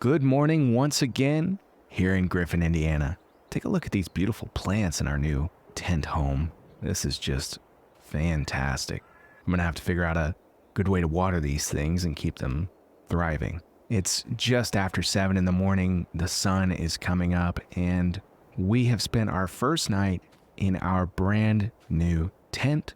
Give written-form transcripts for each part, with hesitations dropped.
Good morning once again here in Griffin, Indiana. Take a look at these beautiful plants in our new tent home. This is just fantastic. I'm gonna have to figure out a good way to water these things and keep them thriving. It's just after 7 in the morning, the sun is coming up, and we have spent our first night in our brand new tent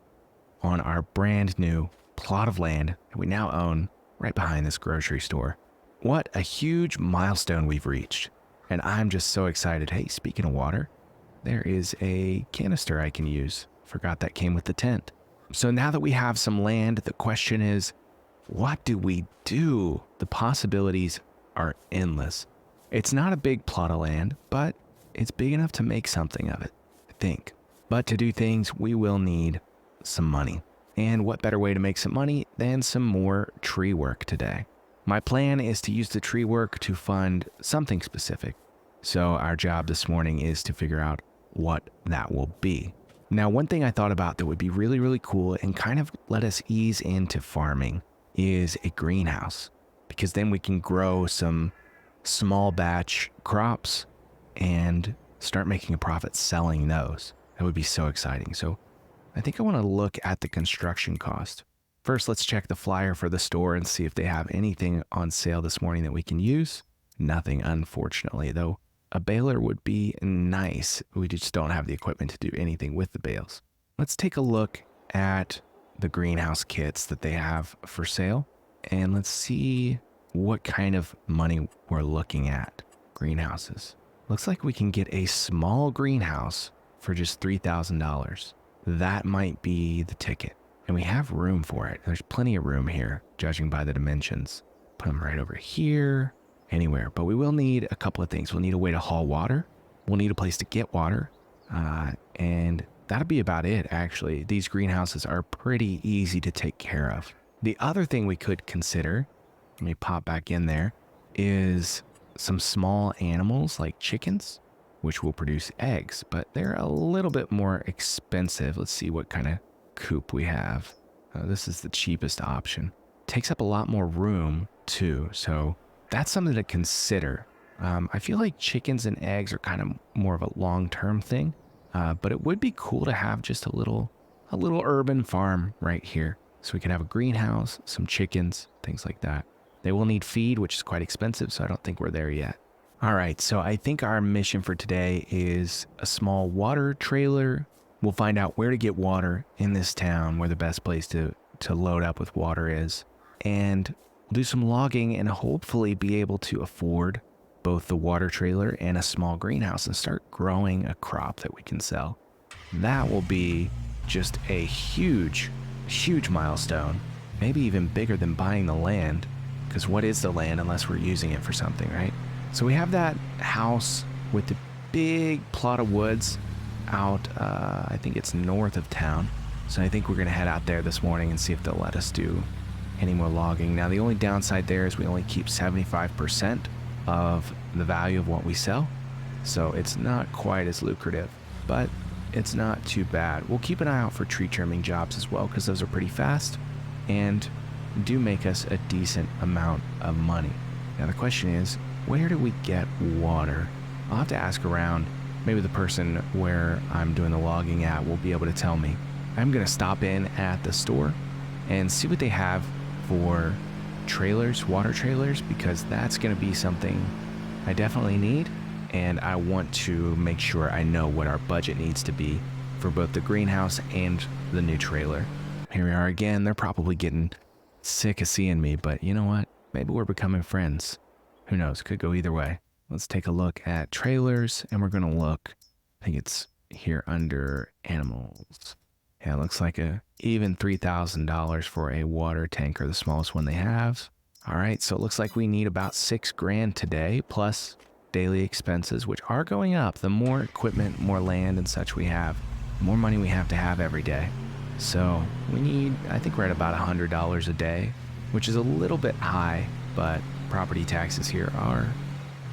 on our brand new plot of land that we now own right behind this grocery store. What a huge milestone we've reached. And I'm just so excited. Hey, speaking of water, there is a canister I can use. Forgot that came with the tent. So now that we have some land, the question is, what do we do? The possibilities are endless. It's not a big plot of land, but it's big enough to make something of it, I think. But to do things, we will need some money. And what better way to make some money than some more tree work today? My plan is to use the tree work to fund something specific. So our job this morning is to figure out what that will be. Now, one thing I thought about that would be really, really cool and kind of let us ease into farming is a greenhouse, because then we can grow some small batch crops and start making a profit selling those. That would be so exciting. So I think I want to look at the construction cost. First, let's check the flyer for the store and see if they have anything on sale this morning that we can use. Nothing, unfortunately, though a baler would be nice. We just don't have the equipment to do anything with the bales. Let's take a look at the greenhouse kits that they have for sale, and let's see what kind of money we're looking at. Greenhouses. Looks like we can get a small greenhouse for just $3,000. That might be the ticket. And we have room for it. There's plenty of room here, judging by the dimensions. Put them right over here, anywhere. But we will need a couple of things. We'll need a way to haul water. We'll need a place to get water. And that'll be about it, actually. These greenhouses are pretty easy to take care of. The other thing we could consider, let me pop back in there, is some small animals like chickens, which will produce eggs, but they're a little bit more expensive. Let's see what kind of coop we have. This is the cheapest option. Takes up a lot more room too, so that's something to consider. I feel like chickens and eggs are kind of more of a long-term thing, but it would be cool to have just a little urban farm right here, so we can have a greenhouse, some chickens, things like that. They will need feed, which is quite expensive, so I don't think we're there yet. All right, so I think our mission for today is a small water trailer. We'll find out where to get water in this town, where the best place to load up with water is. And we'll do some logging and hopefully be able to afford both the water trailer and a small greenhouse and start growing a crop that we can sell. That will be just a huge, huge milestone. Maybe even bigger than buying the land, because what is the land unless we're using it for something, right? So we have that house with the big plot of woods out, I think it's north of town. So I think we're gonna head out there this morning and see if they'll let us do any more logging. Now the only downside there is we only keep 75% of the value of what we sell. So it's not quite as lucrative, but it's not too bad. We'll keep an eye out for tree trimming jobs as well, because those are pretty fast and do make us a decent amount of money. Now the question is, where do we get water? I'll have to ask around. Maybe the person where I'm doing the logging at will be able to tell me. I'm gonna stop in at the store and see what they have for trailers, water trailers, because that's gonna be something I definitely need. And I want to make sure I know what our budget needs to be for both the greenhouse and the new trailer. Here we are again. They're probably getting sick of seeing me, but you know what? Maybe we're becoming friends. Who knows? Could go either way. Let's take a look at trailers, and we're going to look, I think it's here under animals. Yeah, it looks like even $3,000 for a water tanker, the smallest one they have. All right, so it looks like we need about $6,000 today, plus daily expenses, which are going up. The more equipment, more land and such we have, the more money we have to have every day. So we need, I think we're at about $100 a day, which is a little bit high, but property taxes here are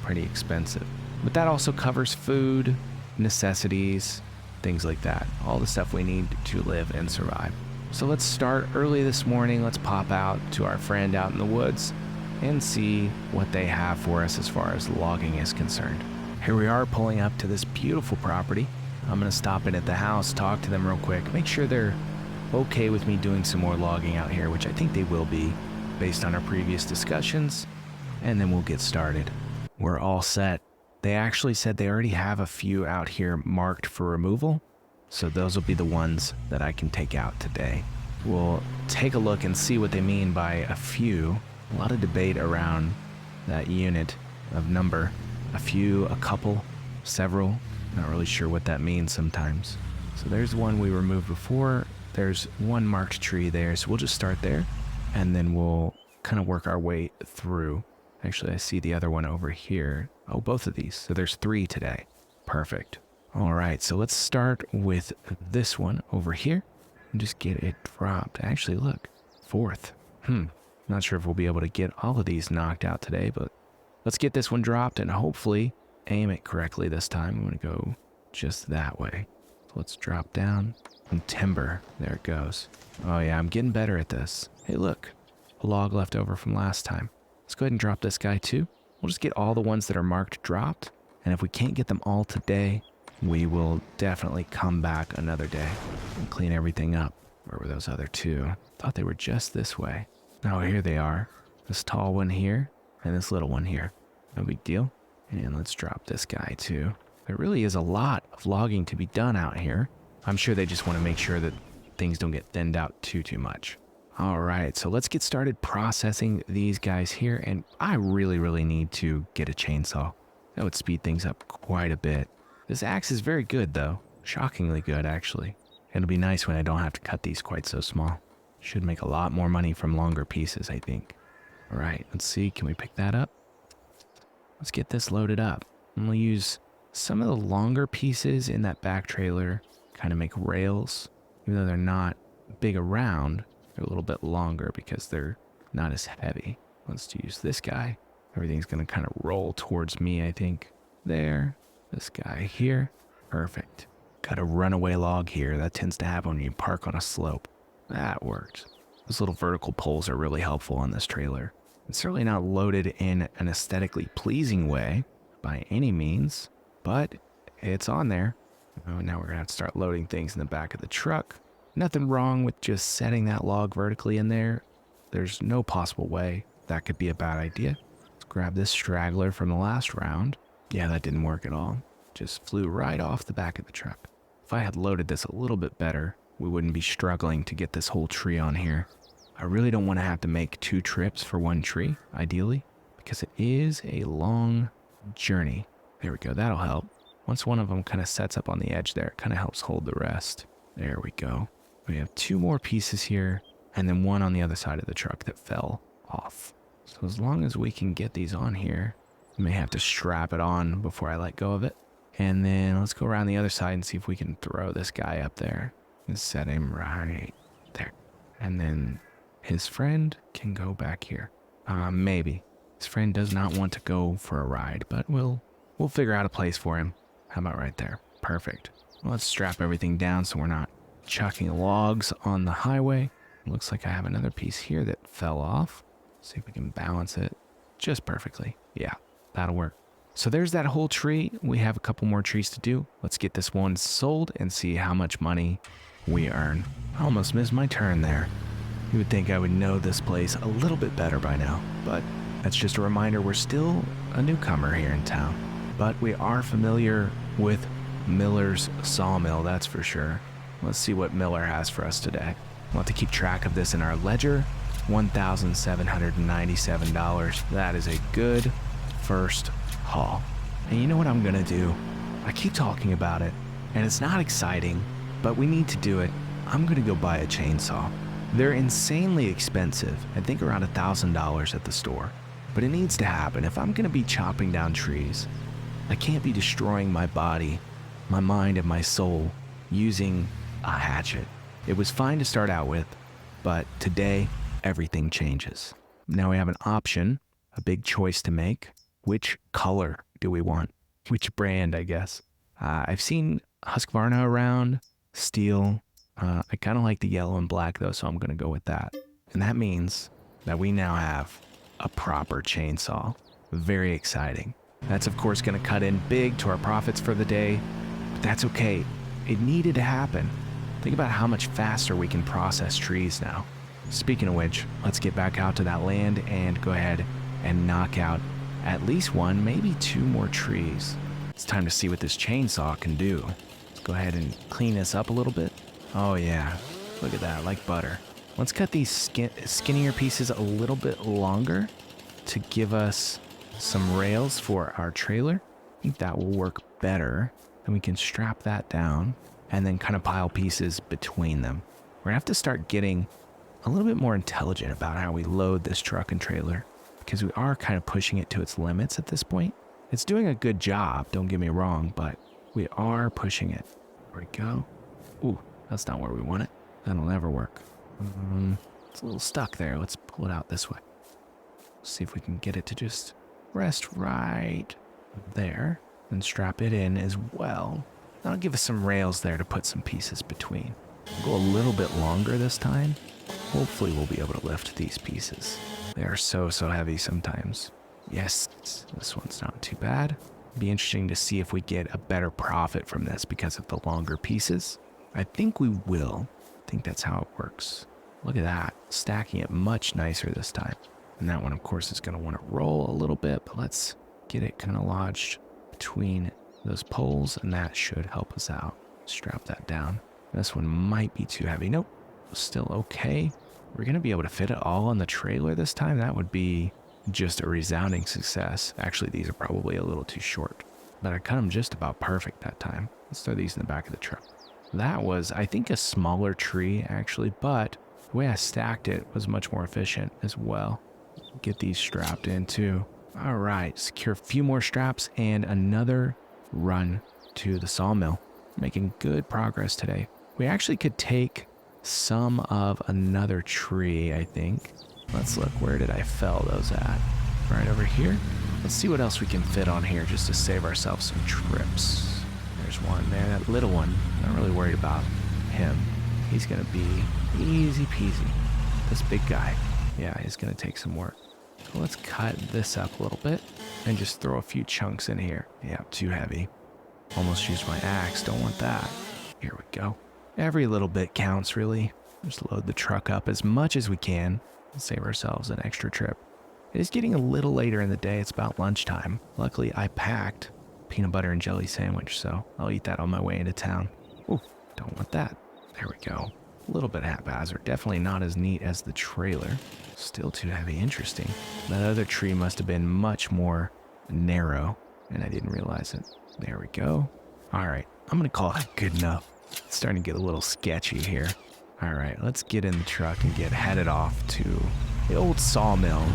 pretty expensive. But that also covers food, necessities, things like that. All the stuff we need to live and survive. So let's start early this morning. Let's pop out to our friend out in the woods and see what they have for us as far as logging is concerned. Here we are pulling up to this beautiful property. I'm gonna stop in at the house, talk to them real quick, make sure they're okay with me doing some more logging out here, which I think they will be based on our previous discussions, and then we'll get started. We're all set. They actually said they already have a few out here marked for removal, so those will be the ones that I can take out today. We'll take a look and see what they mean by a few. A lot of debate around that unit of number. A few, a couple, several. Not really sure what that means sometimes. So there's one we removed before. There's one marked tree there, so we'll just start there, and then we'll kind of work our way through. Actually, I see the other one over here. Oh, both of these. So there's 3 today. Perfect. All right, so let's start with this one over here and just get it dropped. Actually, look, 4th. Not sure if we'll be able to get all of these knocked out today, but let's get this one dropped and hopefully aim it correctly this time. I'm going to go just that way. So let's drop down and timber. There it goes. Oh yeah, I'm getting better at this. Hey, look, a log left over from last time. Let's go ahead and drop this guy too. We'll just get all the ones that are marked dropped. And if we can't get them all today, we will definitely come back another day and clean everything up. Where were those other 2? Thought they were just this way. Oh, here they are. This tall one here and this little one here. No big deal. And let's drop this guy too. There really is a lot of logging to be done out here. I'm sure they just want to make sure that things don't get thinned out too much. All right, so let's get started processing these guys here. And I really need to get a chainsaw. That would speed things up quite a bit. This axe is very good though. Shockingly good, actually. It'll be nice when I don't have to cut these quite so small. Should make a lot more money from longer pieces, I think. All right, let's see. Can we pick that up? Let's get this loaded up. I'm going to use some of the longer pieces in that back trailer, kind of make rails. Even though they're not big around, they're a little bit longer because they're not as heavy. Let's use this guy. Everything's going to kind of roll towards me, I think. There. This guy here. Perfect. Got a runaway log here. That tends to happen when you park on a slope. That worked. Those little vertical poles are really helpful on this trailer. It's certainly not loaded in an aesthetically pleasing way by any means, but it's on there. Oh, now we're going to have to start loading things in the back of the truck. Nothing wrong with just setting that log vertically in there. There's no possible way that could be a bad idea. Let's grab this straggler from the last round. Yeah, that didn't work at all. Just flew right off the back of the truck. If I had loaded this a little bit better, we wouldn't be struggling to get this whole tree on here. I really don't want to have to make 2 trips for 1 tree, ideally, because it is a long journey. There we go, that'll help. Once one of them kind of sets up on the edge there, it kind of helps hold the rest. There we go. We have 2 more pieces here, and then one on the other side of the truck that fell off. So as long as we can get these on here, we may have to strap it on before I let go of it. And then let's go around the other side and see if we can throw this guy up there and set him right there. And then his friend can go back here. Maybe. His friend does not want to go for a ride, but we'll figure out a place for him. How about right there? Perfect. Well, let's strap everything down so we're not chucking logs on the highway. Looks like I have another piece here that fell off. See if we can balance it just perfectly. Yeah, that'll work. So there's that whole tree. We have a couple more trees to do. Let's get this one sold and see how much money we earn. I almost missed my turn there. You would think I would know this place a little bit better by now, but that's just a reminder we're still a newcomer here in town. But we are familiar with Miller's Sawmill, that's for sure. Let's see what Miller has for us today. We'll have to keep track of this in our ledger. $1,797. That is a good first haul. And you know what I'm gonna do? I keep talking about it, and it's not exciting, but we need to do it. I'm gonna go buy a chainsaw. They're insanely expensive, I think around $1,000 at the store. But it needs to happen. If I'm gonna be chopping down trees, I can't be destroying my body, my mind, and my soul using a hatchet. It was fine to start out with, but today, everything changes. Now we have an option, a big choice to make. Which color do we want? Which brand, I guess. I've seen Husqvarna around, steel. I kind of like the yellow and black though, so I'm gonna go with that. And that means that we now have a proper chainsaw. Very exciting. That's of course going to cut in big to our profits for the day, but that's okay. It needed to happen. Think about how much faster we can process trees now. Speaking of which, let's get back out to that land and go ahead and knock out at least one, maybe two more trees. It's time to see what this chainsaw can do. Let's go ahead and clean this up a little bit. Oh yeah, look at that, like butter. Let's cut these skinnier pieces a little bit longer to give us some rails for our trailer. I think that will work better. And we can strap that down and then kind of pile pieces between them. We're gonna have to start getting a little bit more intelligent about how we load this truck and trailer, because we are kind of pushing it to its limits at this point. It's doing a good job, don't get me wrong, but we are pushing it. There we go. Ooh, that's not where we want it. That'll never work. It's a little stuck there. Let's pull it out this way. See if we can get it to just rest right there and strap it in as well. That'll give us some rails there to put some pieces between. We'll go a little bit longer this time. Hopefully we'll be able to lift these pieces. They are so heavy sometimes. Yes, this one's not too bad. It'll be interesting to see if we get a better profit from this because of the longer pieces. I think we will. I think that's how it works. Look at that, stacking it much nicer this time. And that one, of course, is going to want to roll a little bit, but let's get it kind of lodged between those poles, and that should help us out. Strap that down. This one might be too heavy. Nope, still okay. We're going to be able to fit it all on the trailer this time. That would be just a resounding success. Actually, these are probably a little too short, but I cut them just about perfect that time. Let's throw these in the back of the truck. That was, I think, a smaller tree actually, but the way I stacked it was much more efficient as well. Get these strapped in too. All right, secure a few more straps and another run to the sawmill. Making good progress today. We actually could take some of another tree, I think. Let's look, where did I fell those at? Right over here. Let's see what else we can fit on here just to save ourselves some trips. There's one there, that little one. Not really worried about him. He's gonna be easy peasy. This big guy, yeah, he's gonna take some work. So let's cut this up a little bit and just throw a few chunks in here. Yeah, too heavy. Almost used my axe, don't want that. Here we go. Every little bit counts, really. Just load the truck up as much as we can and save ourselves an extra trip. It is getting a little later in the day, it's about lunchtime. Luckily, I packed a peanut butter and jelly sandwich, so I'll eat that on my way into town. Ooh, don't want that. There we go. A little bit haphazard, definitely not as neat as the trailer. Still too heavy, interesting. That other tree must have been much more narrow, and I didn't realize it. There we go. All right, I'm gonna call it good enough. It's starting to get a little sketchy here. All right, let's get in the truck and get headed off to the old sawmill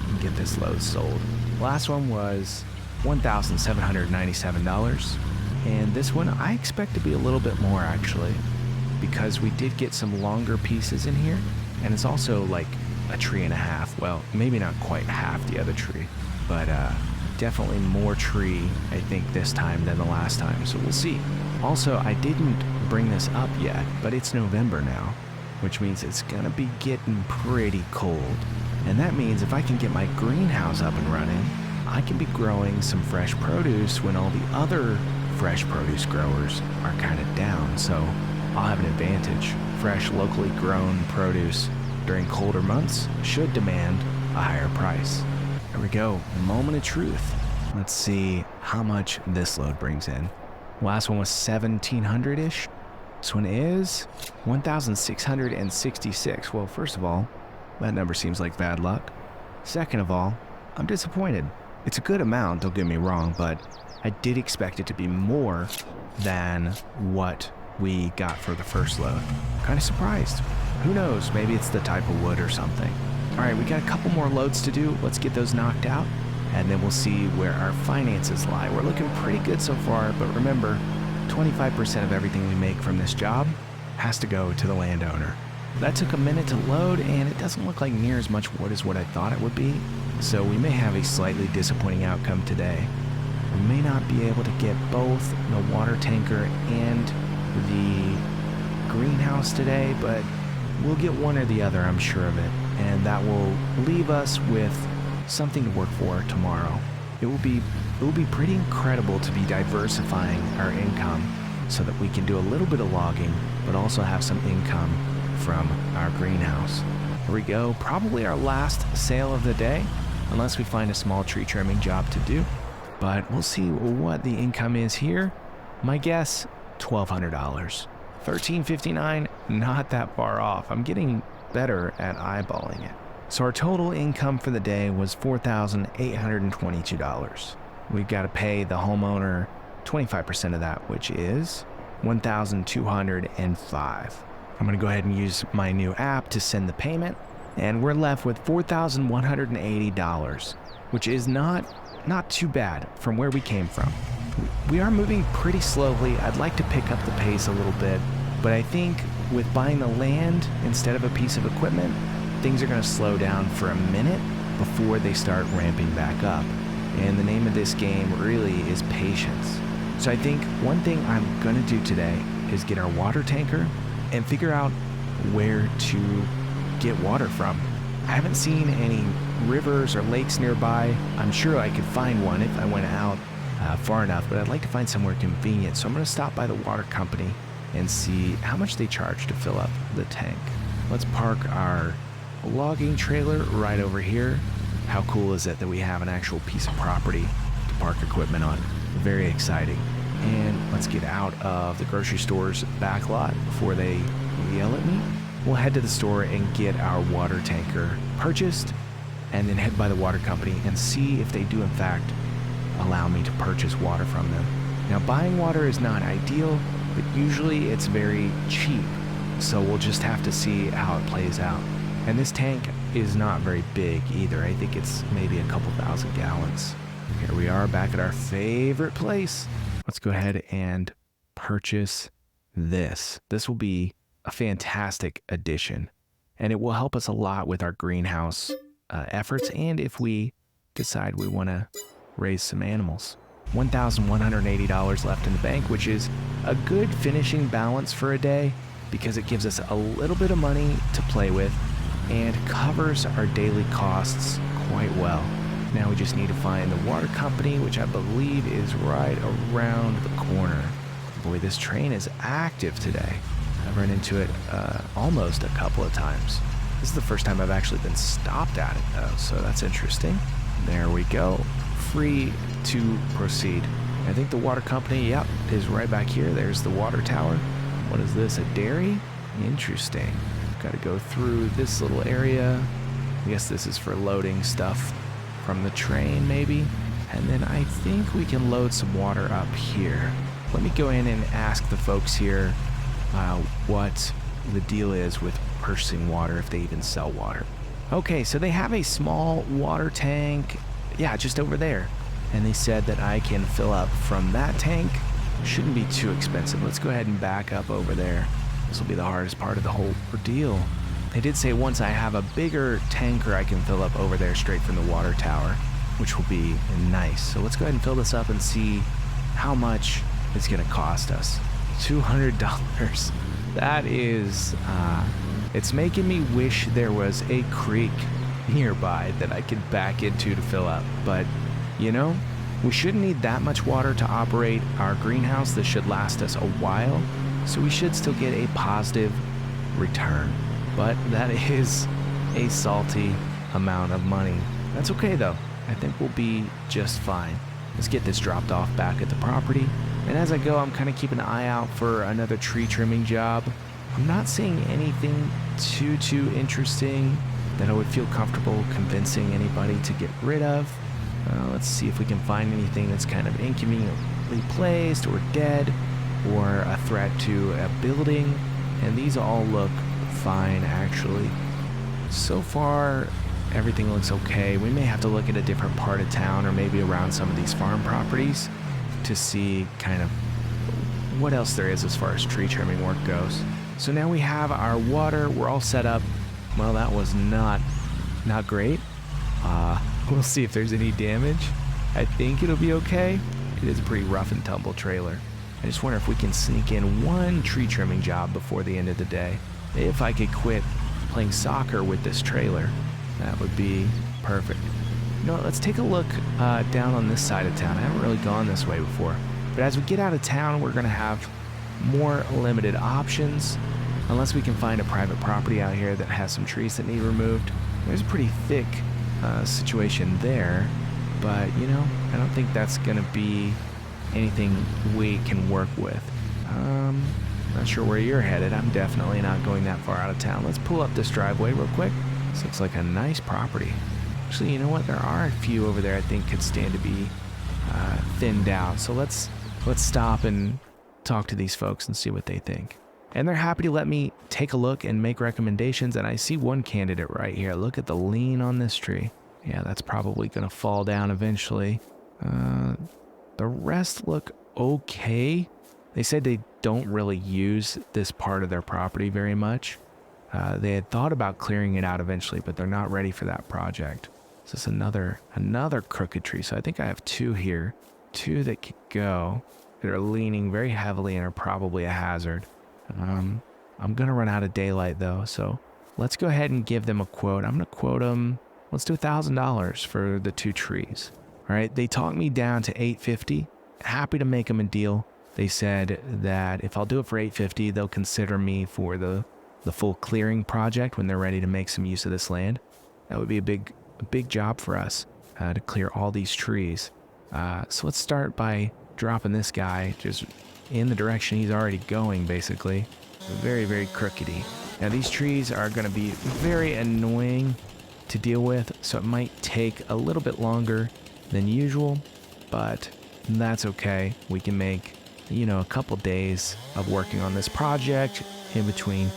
and get this load sold. Last one was $1,797, and this one I expect to be a little bit more actually, because we did get some longer pieces in here, and it's also like a tree and a half. Well, maybe not quite half the other tree, but definitely more tree, I think, this time than the last time, so we'll see. Also, I didn't bring this up yet, but it's November now, which means it's gonna be getting pretty cold. And that means if I can get my greenhouse up and running, I can be growing some fresh produce when all the other fresh produce growers are kind of down, so I'll have an advantage. Fresh, locally grown produce during colder months should demand a higher price. There we go, moment of truth. Let's see how much this load brings in. Last one was 1,700-ish. This one is 1,666. Well, first of all, that number seems like bad luck. Second of all, I'm disappointed. It's a good amount, don't get me wrong, but I did expect it to be more than what we got for the first load. Kind of surprised. Who knows, maybe it's the type of wood or something. All right, we got a couple more loads to do. Let's get those knocked out, and then we'll see where our finances lie. We're looking pretty good so far, but remember, 25% of everything we make from this job has to go to the landowner. That took a minute to load, and it doesn't look like near as much wood as what I thought it would be, so we may have a slightly disappointing outcome today. We may not be able to get both the water tanker and the greenhouse today, but we'll get one or the other, I'm sure of it, and that will leave us with something to work for tomorrow. It will be pretty incredible to be diversifying our income so that we can do a little bit of logging, but also have some income from our greenhouse. Here we go, probably our last sale of the day, unless we find a small tree trimming job to do. But we'll see what the income is here. My guess, $1,200. $1,359, not that far off. I'm getting better at eyeballing it. So our total income for the day was $4,822. We've got to pay the homeowner 25% of that, which is $1,205. I'm going to go ahead and use my new app to send the payment, and we're left with $4,180, which is not too bad from where we came from. We are moving pretty slowly. I'd like to pick up the pace a little bit, but I think with buying the land instead of a piece of equipment, things are going to slow down for a minute before they start ramping back up. And the name of this game really is patience. So I think one thing I'm going to do today is get our water tanker and figure out where to get water from. I haven't seen any rivers or lakes nearby. I'm sure I could find one if I went out far enough, but I'd like to find somewhere convenient. So I'm going to stop by the water company and see how much they charge to fill up the tank. Let's park our logging trailer right over here. How cool is it that we have an actual piece of property to park equipment on? Very exciting. And let's get out of the grocery store's back lot before they yell at me. We'll head to the store and get our water tanker purchased, and then head by the water company and see if they do in fact allow me to purchase water from them. Now, buying water is not ideal, but usually it's very cheap, so we'll just have to see how it plays out. And this tank is not very big either. I think it's maybe a couple thousand gallons. Here we are back at our favorite place. Let's go ahead and purchase this. This will be a fantastic addition, and it will help us a lot with our greenhouse efforts, and if we decide we want to raise some animals. $1,180 left in the bank, which is a good finishing balance for a day because it gives us a little bit of money to play with and covers our daily costs quite well. Now we just need to find the water company, which I believe is right around the corner. Boy, this train is active today. I've run into it almost a couple of times. This is the first time I've actually been stopped at it though, so that's interesting. There we go. Free to proceed. I think the water company, yep, is right back here. There's the water tower. What is this, a dairy? Interesting. Got to go through this little area. I guess this is for loading stuff from the train maybe. And then I think we can load some water up here. Let me go in and ask the folks here what the deal is with purchasing water, if they even sell water. Okay, so they have a small water tank, yeah, just over there. And they said that I can fill up from that tank. Shouldn't be too expensive. Let's go ahead and back up over there. This will be the hardest part of the whole ordeal. They did say once I have a bigger tanker, I can fill up over there straight from the water tower, which will be nice. So let's go ahead and fill this up and see how much it's gonna cost us. $200. That is, it's making me wish there was a creek nearby that I could back into to fill up. But, you know, we shouldn't need that much water to operate our greenhouse. This should last us a while, so we should still get a positive return. But that is a salty amount of money. That's okay though. I think we'll be just fine. Let's get this dropped off back at the property. And as I go, I'm kind of keeping an eye out for another tree trimming job. I'm not seeing anything too interesting that I would feel comfortable convincing anybody to get rid of. Let's see if we can find anything that's kind of inconveniently placed or dead or a threat to a building. And these all look fine actually. So far, everything looks okay. We may have to look at a different part of town or maybe around some of these farm properties to see kind of what else there is as far as tree trimming work goes. So now we have our water. We're all set up. Well, that was not great. We'll see if there's any damage. I think it'll be okay. It is a pretty rough and tumble trailer. I just wonder if we can sneak in one tree trimming job before the end of the day. If I could quit playing soccer with this trailer, that would be perfect. You know what, let's take a look down on this side of town. I haven't really gone this way before. But as we get out of town, we're going to have more limited options. Unless we can find a private property out here that has some trees that need removed. There's a pretty thick situation there. But, you know, I don't think that's going to be anything we can work with. Not sure where you're headed. I'm definitely not going that far out of town. Let's pull up this driveway real quick. This looks like a nice property. Actually, you know what? There are a few over there I think could stand to be thinned out. So let's stop and talk to these folks and see what they think. And they're happy to let me take a look and make recommendations. And I see one candidate right here. Look at the lean on this tree. Yeah, that's probably going to fall down eventually. The rest look okay. They said they don't really use this part of their property very much. They had thought about clearing it out eventually, but they're not ready for that project. So it's another crooked tree. So I think I have two here. Two that could go that are leaning very heavily and are probably a hazard. I'm going to run out of daylight though. So let's go ahead and give them a quote. I'm going to quote them. Let's do $1,000 for the two trees. All right. They talked me down to $850. Happy to make them a deal. They said that if I'll do it for $850, they'll consider me for the full clearing project when they're ready to make some use of this land. That would be a big job for us to clear all these trees. So let's start by dropping this guy just in the direction he's already going, basically. Very, very crookedy. Now these trees are going to be very annoying to deal with, so it might take a little bit longer than usual, but that's okay. We can make, you know, a couple days of working on this project in between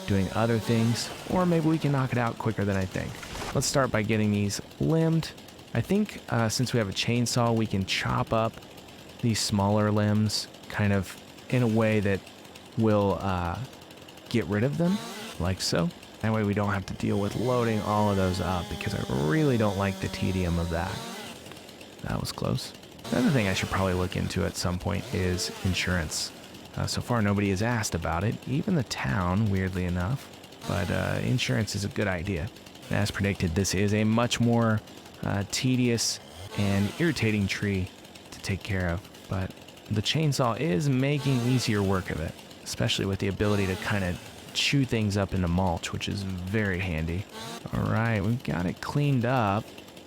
doing other things, or maybe we can knock it out quicker than I think. Let's start by getting these limbed. I think since we have a chainsaw, we can chop up these smaller limbs kind of in a way that will get rid of them, like so. That way we don't have to deal with loading all of those up, because I really don't like the tedium of that. That was close. Another thing I should probably look into at some point is insurance. So far nobody has asked about it, even the town, weirdly enough, but insurance is a good idea. As predicted, this is a much more tedious and irritating tree to take care of, but the chainsaw is making easier work of it, especially with the ability to kind of chew things up into mulch, which is very handy. All right, we've got it cleaned up.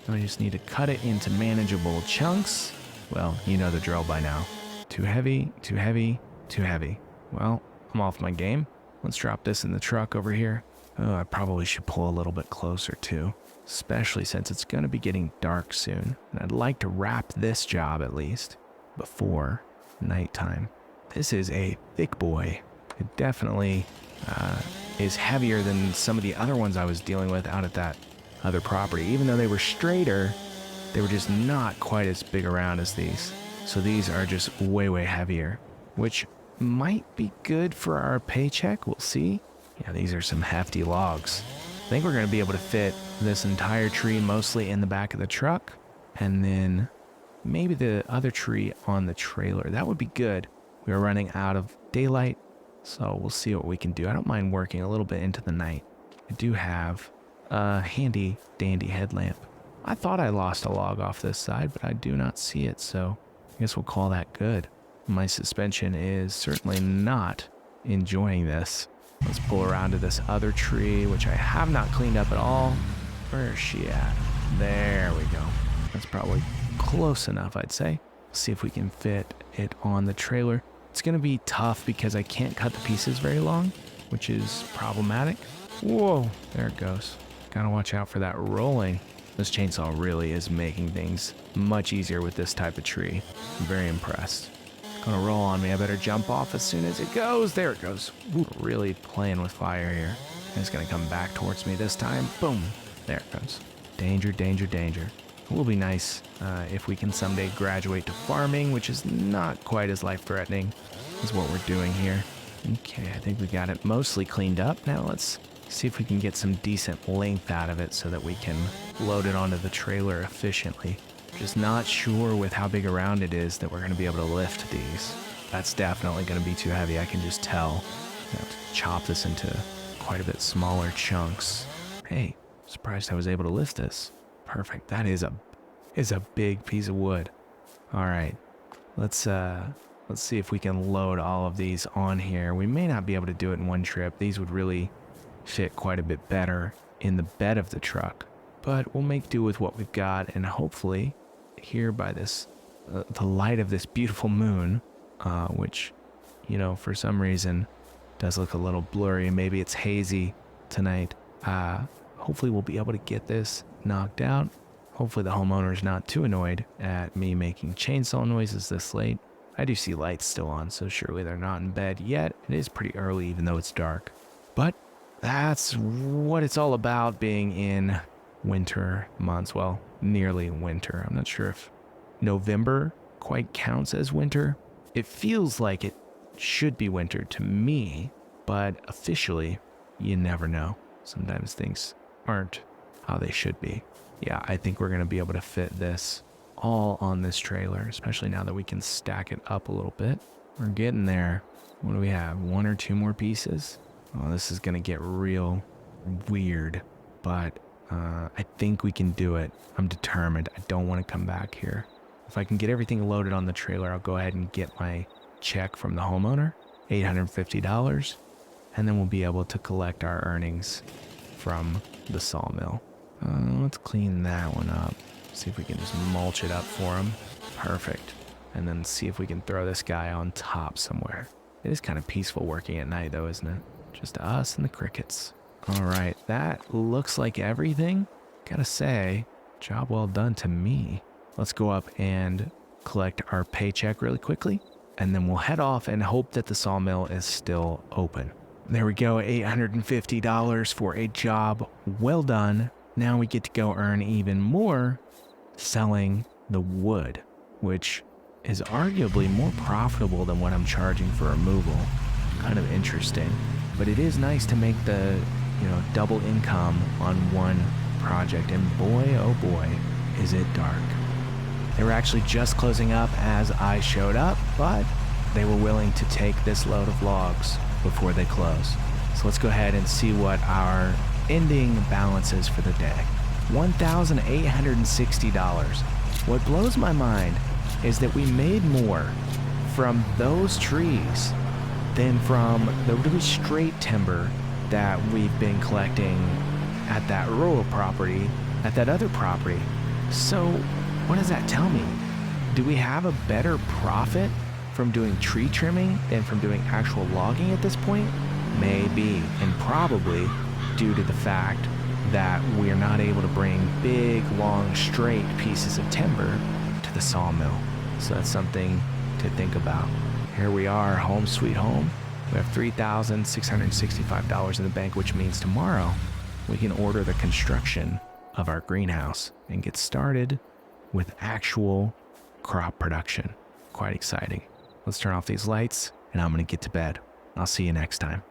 Now we just need to cut it into manageable chunks. Well, you know the drill by now. Too heavy, too heavy, too heavy. Well, I'm off my game. Let's drop this in the truck over here. Oh, I probably should pull a little bit closer too, especially since it's going to be getting dark soon. And I'd like to wrap this job at least before nighttime. This is a thick boy. It definitely is heavier than some of the other ones I was dealing with out at that other property. Even though they were straighter, they were just not quite as big around as these. So these are just way, way heavier, which might be good for our paycheck. We'll see. Yeah, these are some hefty logs. I think we're going to be able to fit this entire tree mostly in the back of the truck, and then maybe the other tree on the trailer. That would be good. We are running out of daylight, so we'll see what we can do. I don't mind working a little bit into the night. I do have a handy dandy headlamp. I thought I lost a log off this side, but I do not see it, so I guess we'll call that good. My suspension is certainly not enjoying this. Let's pull around to this other tree, which I have not cleaned up at all. Where is she at? There we go. That's probably close enough, I'd say. See if we can fit it on the trailer. It's going to be tough because I can't cut the pieces very long, which is problematic. Whoa, there it goes. Gotta watch out for that rolling. This chainsaw really is making things much easier with this type of tree. I'm very impressed. Gonna roll on me. I better jump off as soon as it goes. There it goes. Ooh, really playing with fire here. It's gonna come back towards me this time. Boom. There it goes. Danger, danger, danger. It will be nice if we can someday graduate to farming, which is not quite as life-threatening as what we're doing here. Okay, I think we got it mostly cleaned up. Now let's see if we can get some decent length out of it so that we can load it onto the trailer efficiently. Just not sure with how big around it is that we're going to be able to lift these. That's definitely going to be too heavy, I can just tell. I have to chop this into quite a bit smaller chunks. Hey, surprised I was able to lift this. Perfect. That is a is a big piece of wood. All right, let's see if we can load all of these on here. We may not be able to do it in one trip. These would really fit quite a bit better in the bed of the truck, but we'll make do with what we've got, and hopefully here by this the light of this beautiful moon, which, you know, for some reason does look a little blurry. Maybe it's hazy tonight. Hopefully we'll be able to get this knocked out. Hopefully the homeowner's not too annoyed at me making chainsaw noises this late. I do see lights still on, so surely they're not in bed yet. It is pretty early, even though it's dark. But that's what it's all about, being in winter months. Well, nearly winter. I'm not sure if November quite counts as winter. It feels like it should be winter to me, but officially, you never know. Sometimes things aren't how they should be. Yeah, I think we're going to be able to fit this all on this trailer, especially now that we can stack it up a little bit. We're getting there. What do we have? 1 or 2 more pieces? Oh, this is going to get real weird, but I think we can do it. I'm determined. I don't want to come back here. If I can get everything loaded on the trailer, I'll go ahead and get my check from the homeowner, $850, and then we'll be able to collect our earnings from the sawmill. Let's clean that one up. See if we can just mulch it up for him. Perfect. And then see if we can throw this guy on top somewhere. It is kind of peaceful working at night though, isn't it? Just us and the crickets. All right, that looks like everything. Gotta say, job well done to me. Let's go up and collect our paycheck really quickly, and then we'll head off and hope that the sawmill is still open. There we go, $850 for a job well done. Now we get to go earn even more selling the wood, which is arguably more profitable than what I'm charging for removal. Kind of interesting, but it is nice to make the, double income on one project. And boy, oh boy, is it dark. They were actually just closing up as I showed up, but they were willing to take this load of logs before they close. So let's go ahead and see what our ending balance is for the day. $1,860. What blows my mind is that we made more from those trees than from the really straight timber that we've been collecting at that rural property, at that other property. So what does that tell me? Do we have a better profit from doing tree trimming than from doing actual logging at this point? Maybe, and probably due to the fact that we're not able to bring big, long, straight pieces of timber to the sawmill. So that's something to think about. Here we are, home sweet home. We have $3,665 in the bank, which means tomorrow we can order the construction of our greenhouse and get started with actual crop production. Quite exciting. Let's turn off these lights and I'm gonna get to bed. I'll see you next time.